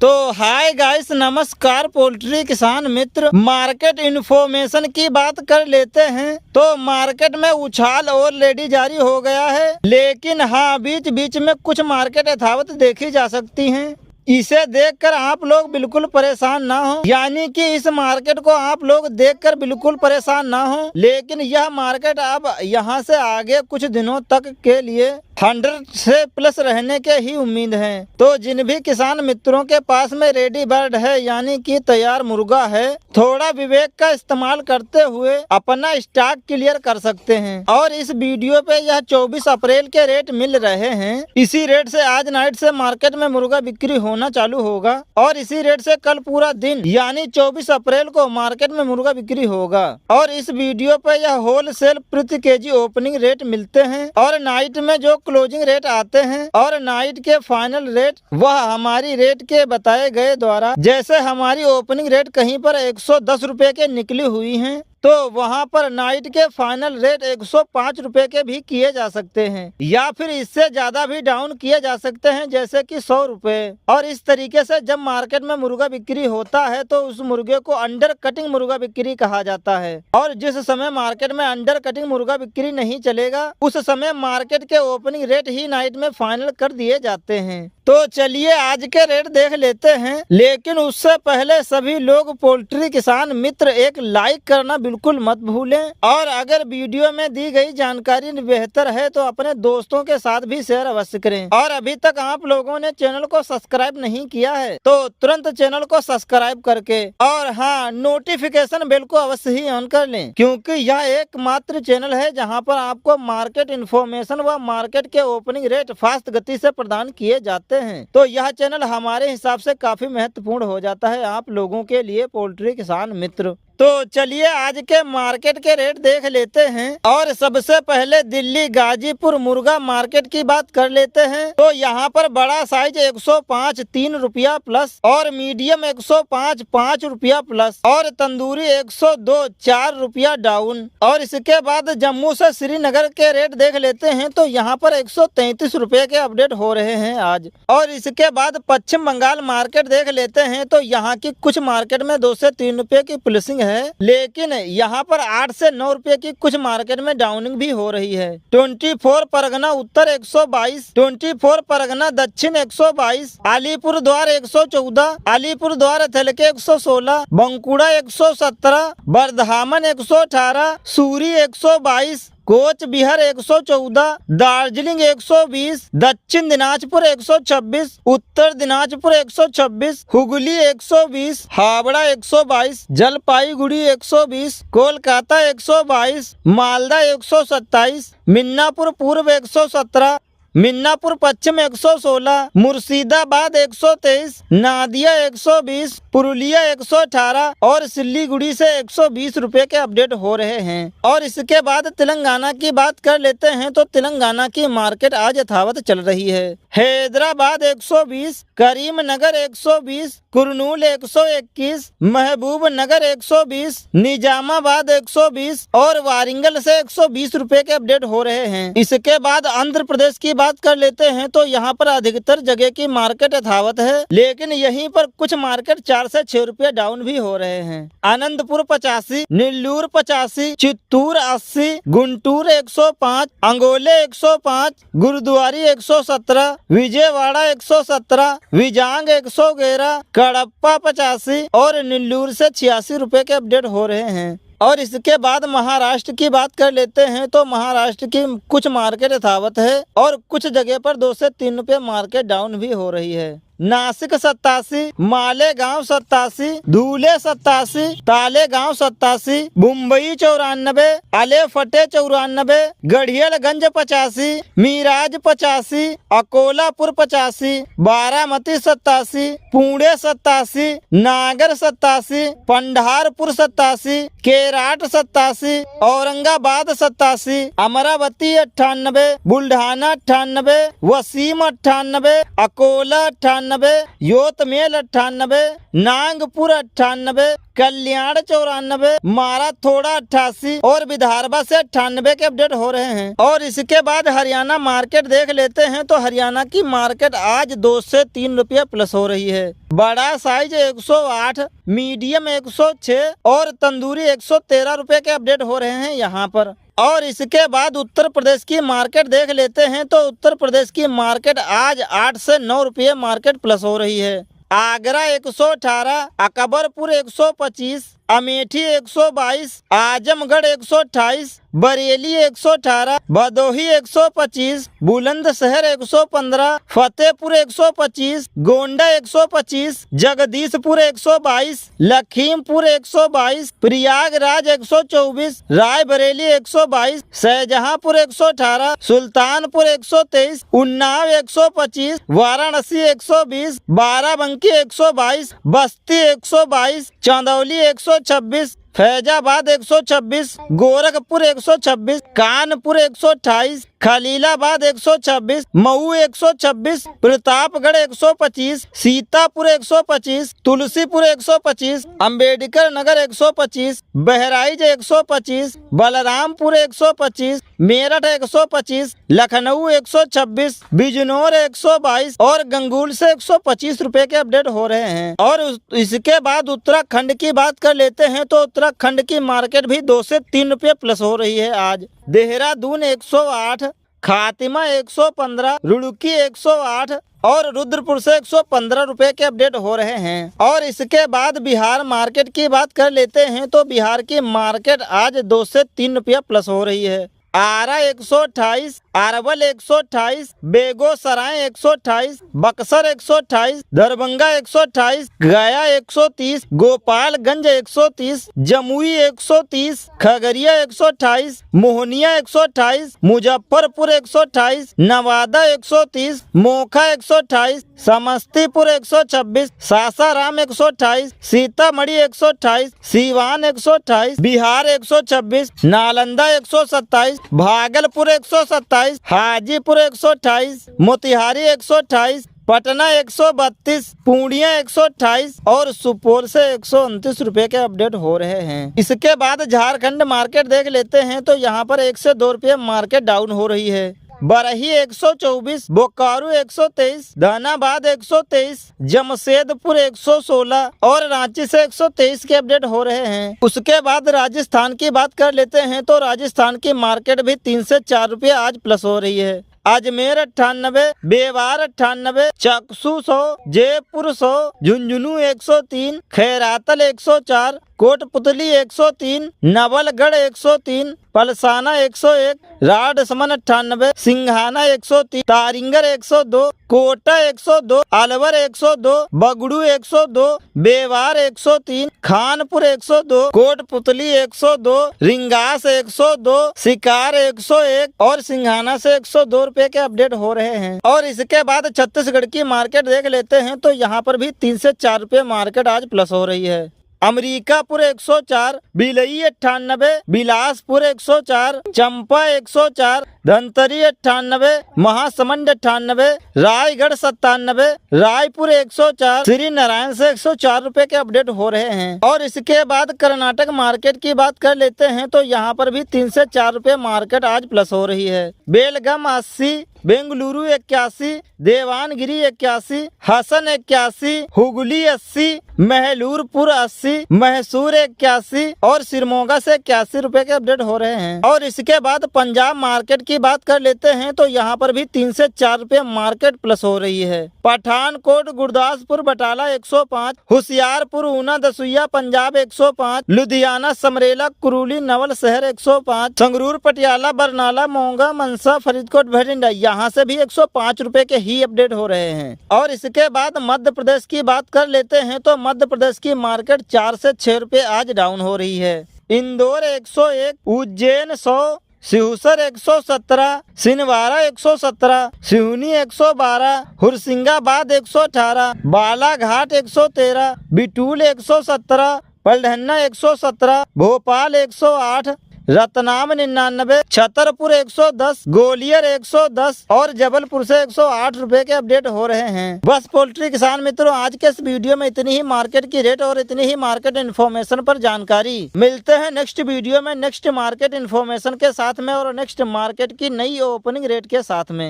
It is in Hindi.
तो हाय गाइस, नमस्कार पोल्ट्री किसान मित्र। मार्केट इन्फॉर्मेशन की बात कर लेते हैं। तो मार्केट में उछाल ऑलरेडी जारी हो गया है, लेकिन हाँ, बीच बीच में कुछ मार्केट यथावत देखी जा सकती हैं। इसे देखकर आप लोग बिल्कुल परेशान ना हो, यानी कि इस मार्केट को आप लोग देखकर बिल्कुल परेशान ना हो। लेकिन यह मार्केट अब यहाँ से आगे कुछ दिनों तक के लिए 100 से प्लस रहने के ही उम्मीद है। तो जिन भी किसान मित्रों के पास में रेडी बर्ड है, यानी कि तैयार मुर्गा है, थोड़ा विवेक का इस्तेमाल करते हुए अपना स्टॉक क्लियर कर सकते हैं। और इस वीडियो पे यह 24 अप्रैल के रेट मिल रहे हैं। इसी रेट से आज नाइट से मार्केट में मुर्गा बिक्री होना चालू होगा और इसी रेट से कल पूरा दिन यानी 24 अप्रैल को मार्केट में मुर्गा बिक्री होगा। और इस वीडियो पे यह होलसेल प्रति केजी ओपनिंग रेट मिलते हैं और नाइट में जो क्लोजिंग रेट आते हैं और नाइट के फाइनल रेट वह हमारी रेट के बताए गए द्वारा, जैसे हमारी ओपनिंग रेट कहीं पर 110 रुपए के निकली हुई हैं, तो वहां पर नाइट के फाइनल रेट 105 रुपए के भी किए जा सकते हैं या फिर इससे ज्यादा भी डाउन किए जा सकते हैं, जैसे कि 100 रुपए। और इस तरीके से जब मार्केट में मुर्गा बिक्री होता है तो उस मुर्गे को अंडर कटिंग मुर्गा बिक्री कहा जाता है। और जिस समय मार्केट में अंडर कटिंग मुर्गा बिक्री नहीं चलेगा, उस समय मार्केट के ओपनिंग रेट ही नाइट में फाइनल कर दिए जाते हैं। तो चलिए आज के रेट देख लेते हैं, लेकिन उससे पहले सभी लोग पोल्ट्री किसान मित्र एक लाइक करना बिल्कुल मत भूलें। और अगर वीडियो में दी गई जानकारी बेहतर है तो अपने दोस्तों के साथ भी शेयर अवश्य करें। और अभी तक आप लोगों ने चैनल को सब्सक्राइब नहीं किया है तो तुरंत चैनल को सब्सक्राइब करके और हाँ, नोटिफिकेशन बेल को अवश्य ही ऑन कर लें, क्योंकि यह एकमात्र चैनल है जहां पर आपको मार्केट इन्फॉर्मेशन व मार्केट के ओपनिंग रेट फास्ट गति से प्रदान किए जाते हैं। तो यह चैनल हमारे हिसाब से काफी महत्वपूर्ण हो जाता है आप लोगों के लिए पोल्ट्री किसान मित्र। तो चलिए आज के मार्केट के रेट देख लेते हैं। और सबसे पहले दिल्ली गाजीपुर मुर्गा मार्केट की बात कर लेते हैं। तो यहाँ पर बड़ा साइज 105 3 रुपया प्लस और मीडियम 105 5 रुपया प्लस और तंदूरी 102 4 रुपया डाउन। और इसके बाद जम्मू से श्रीनगर के रेट देख लेते हैं। तो यहाँ पर 133 रुपए के अपडेट हो रहे हैं आज। और इसके बाद पश्चिम बंगाल मार्केट देख लेते हैं। तो यहाँ की कुछ मार्केट में 2 से 3 रुपए की प्लसिंग है, लेकिन यहाँ पर 8 से 9 रुपए की कुछ मार्केट में डाउनिंग भी हो रही है। 24 परगना उत्तर 122, 24 परगना दक्षिण 122, अलीपुर द्वार 114, अलीपुर द्वार हल्के 116, बंकुड़ा 117, बर्धामन 118, सूरी 122, कोच बिहार 114, दार्जिलिंग 120, दक्षिण दिनाजपुर 126, उत्तर दिनाजपुर 126, हुगली 120, हावड़ा 122, जलपाईगुड़ी 120, कोलकाता 122, मालदा 127, मिन्नापुर पूर्व 117, मिन्नापुर पश्चिम 116, मुर्शिदाबाद 123, नादिया 120, पुरुलिया 118 और सिल्लीगुड़ी से 120 रुपए के अपडेट हो रहे हैं। और इसके बाद तेलंगाना की बात कर लेते हैं। तो तेलंगाना की मार्केट आज यथावत चल रही है। हैदराबाद 120, करीमनगर 120, कुरनूल 121, महबूब नगर 120, निजामाबाद 120 और वारिंगल से 120 रुपए के अपडेट हो रहे हैं। इसके बाद आंध्र प्रदेश की बात कर लेते हैं। तो यहाँ पर अधिकतर जगह की मार्केट यथावत है, लेकिन यहीं पर कुछ मार्केट 4 से 6 रुपए डाउन भी हो रहे हैं। आनंदपुर 85, नेल्लूर 85, चित्तूर 80, गुंटूर 105, अंगोले 105, गुरुद्वारी 117, विजयवाड़ा 117, विजांग 111, कड़प्पा 85 और नेल्लूर से 86 रुपए के अपडेट हो रहे हैं। और इसके बाद महाराष्ट्र की बात कर लेते हैं। तो महाराष्ट्र की कुछ मार्केट यथावत है और कुछ जगह पर 2 से 3 रुपए मार्केट डाउन भी हो रही है। नासिक 87, मालेगांव 87, धूले 87, तालेगांव 87, मुंबई 94, अलेफटे 94, गढ़ियलगंज 85, मिराज 85, अकोलापुर 85, बारामती 87, पुणे 87, नागर 87, पंढारपुर 87, केराट 87, औरंगाबाद 87, अमरावती 98, बुल्ढाना 98, वसीम 98, अकोला 98, 98, योतमेल 98, नागपुर 98, कल्याण 94, माराथोड़ा 88 और विदर्भा से 98 के अपडेट हो रहे हैं। और इसके बाद हरियाणा मार्केट देख लेते हैं तो हरियाणा की मार्केट आज 2 से 3 रुपया प्लस हो रही है। बड़ा साइज 108, मीडियम 106 और तंदूरी 113 रुपए के अपडेट हो रहे हैं यहाँ पर। और इसके बाद उत्तर प्रदेश की मार्केट देख लेते हैं तो उत्तर प्रदेश की मार्केट आज 8 से 9 रुपये मार्केट प्लस हो रही है। आगरा 118, अकबरपुर 125, अमेठी 122, आजमगढ़ 128, बरेली 118, भदोही 125, बुलंदशहर 115, फतेहपुर 125, गोंडा 125, जगदीशपुर 122, लखीमपुर 122, प्रयागराज 124, रायबरेली 122, शाहजहांपुर 118, सुल्तानपुर 123, उन्नाव 125, वाराणसी 120, बाराबंकी 122, बस्ती 122, चंदौली 126, फैजाबाद 126, गोरखपुर 126, कानपुर 128, खलीलाबाद 126, मऊ 126, प्रतापगढ़ 125, सीतापुर 125, तुलसीपुर 125, अंबेडकर नगर 125, बहराइच 125, बलरामपुर 125, मेरठ 125, लखनऊ 126, बिजनौर 122 और गंगूल से 125 रुपए के अपडेट हो रहे हैं। और इसके बाद उत्तराखंड की बात कर लेते हैं तो उत्तराखंड की मार्केट भी 2 से 3 रुपये प्लस हो रही है आज। देहरादून 108, खातिमा 115, रुड़की 108 और रुद्रपुर से 115 रुपए के अपडेट हो रहे हैं। और इसके बाद बिहार मार्केट की बात कर लेते हैं तो बिहार की मार्केट आज 2 से 3 रुपया प्लस हो रही है। आरा 128, अरवल 128, बेगूसराय 128, बक्सर 128, दरभंगा 128, गया 130, गोपालगंज 130, जमुई 130, खगड़िया 128, मोहनिया 128, मुजफ्फरपुर 128, नवादा 130, मोखा 128, समस्तीपुर 126, सासाराम 128, सीतामढ़ी 128, सीवान 128, बिहार 126, नालंदा 127, भागलपुर 127, हाजीपुर 128, मोतिहारी 128, पटना 132, पूर्णिया 128 और सुपौल से 129 रुपए के अपडेट हो रहे हैं। इसके बाद झारखंड मार्केट देख लेते हैं तो यहाँ पर 1 से 2 रुपये मार्केट डाउन हो रही है। बरही 124, बोकारो 123, धनाबाद 123, जमशेदपुर 116 और रांची से 123 के अपडेट हो रहे हैं। उसके बाद राजस्थान की बात कर लेते हैं तो राजस्थान की मार्केट भी 3 से 4 रुपये आज प्लस हो रही है। अजमेर 98, बेवार 98, चकसू 100, जयपुर 100, झुंझुनू 103, खैरातल 104, कोटपुतली 103, नवलगढ़ 103, पलसाना 101, राडसमन 98, सिंघाना 103, तारिंगर 102, कोटा 102, अलवर 102, बगड़ू 102, बेवार 103, खानपुर 102, कोटपुतली 102, रिंगास 102, शिकार 101 और सिंघाना से 102 रुपए के अपडेट हो रहे हैं। और इसके बाद छत्तीसगढ़ की मार्केट देख लेते हैं तो यहाँ पर भी 3 से 4 रुपए मार्केट आज प्लस हो रही है। अमरीकापुर 104, बिलई 98, बिलासपुर 104, चंपा 104, धनतरी 98, महासमंद 98, रायगढ़ 97, रायपुर 104, श्री नारायण से 104 रुपए के अपडेट हो रहे हैं। और इसके बाद कर्नाटक मार्केट की बात कर लेते हैं तो यहाँ पर भी 3 से 4 रुपए मार्केट आज प्लस हो रही है। बेलगाम 80, बेंगलुरु 81, देवानगिरी 81, हसन 81, हुगली 80, महलूरपुर 80, मैसूर 81 और सिरमोगा से 81 रुपए के अपडेट हो रहे हैं। और इसके बाद पंजाब मार्केट की बात कर लेते हैं तो यहाँ पर भी 3 से 4 रुपए मार्केट प्लस हो रही है। पठानकोट, गुरदासपुर, बटाला 105, होशियारपुर, ऊना, दसुइया, पंजाब 105, लुधियाना, समरेला, कुरुली, नवल शहर 105, संगरूर, पटियाला, बरनाला, मोंगा, मनसा, फरीदकोट, भटिंडा यहाँ से भी 105 रुपए के ही अपडेट हो रहे हैं। और इसके बाद मध्य प्रदेश की बात कर लेते हैं तो मध्य प्रदेश की मार्केट 4 से 6 रुपए आज डाउन हो रही है। इंदौर 101, उज्जैन 100, सिहुसर 117, सिनवारा 117, सिहुनी 112, हुरसिंगाबाद 118, बालाघाट 113, बिटूल 117, पलढन्ना 117, भोपाल 108, रतनाम 99, छतरपुर 110, ग्वालियर 110 और जबलपुर से 108 रुपए के अपडेट हो रहे हैं। बस पोल्ट्री किसान मित्रों, आज के इस वीडियो में इतनी ही मार्केट की रेट और इतनी ही मार्केट इन्फॉर्मेशन पर जानकारी। मिलते हैं नेक्स्ट वीडियो में नेक्स्ट मार्केट इन्फॉर्मेशन के साथ में और नेक्स्ट मार्केट की नई ओपनिंग रेट के साथ में।